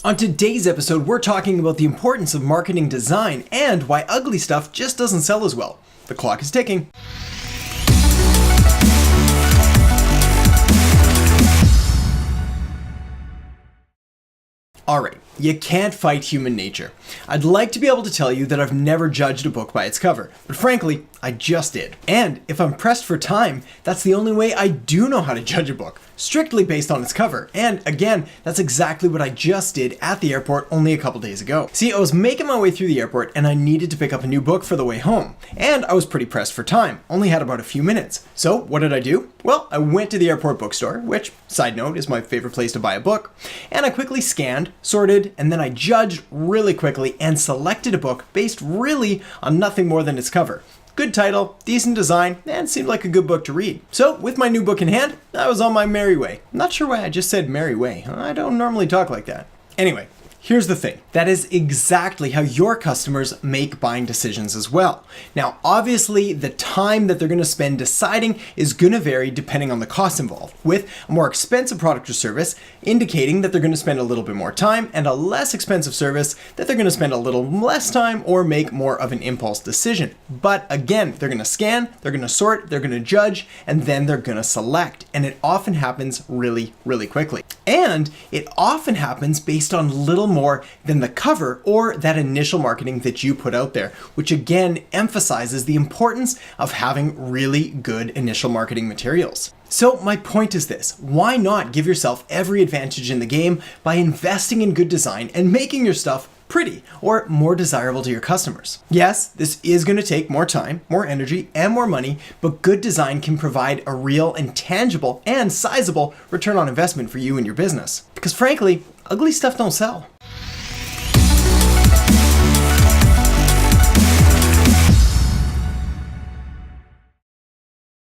On today's episode, we're talking about the importance of marketing design and why ugly stuff just doesn't sell as well. The clock is ticking. Alright, you can't fight human nature. I'd like to be able to tell you that I've never judged a book by its cover, but frankly, I just did. And if I'm pressed for time, that's the only way I do know how to judge a book, strictly based on its cover. And again, that's exactly what I just did at the airport only a couple days ago. See, I was making my way through the airport and I needed to pick up a new book for the way home. And I was pretty pressed for time, only had about a few minutes. So what did I do? Well, I went to the airport bookstore, which, side note, is my favorite place to buy a book, and I quickly scanned, sorted, and then I judged really quickly and selected a book based really on nothing more than its cover. Good title, decent design, and seemed like a good book to read. So, with my new book in hand, I was on my merry way. Not sure why I just said merry way. I don't normally talk like that. Anyway, here's the thing. That is exactly how your customers make buying decisions as well. Now, obviously, the time that they're going to spend deciding is going to vary depending on the cost involved, with a more expensive product or service indicating that they're going to spend a little bit more time, and a less expensive service that they're going to spend a little less time or make more of an impulse decision. But again, they're going to scan, they're going to sort, they're going to judge, and then they're going to select. And it often happens really, really quickly. And it often happens based on little more than the cover or that initial marketing that you put out there, which again emphasizes the importance of having really good initial marketing materials. So my point is this: why not give yourself every advantage in the game by investing in good design and making your stuff pretty or more desirable to your customers? Yes, this is going to take more time, more energy, and more money, but good design can provide a real and tangible and sizable return on investment for you and your business. Because frankly, ugly stuff don't sell.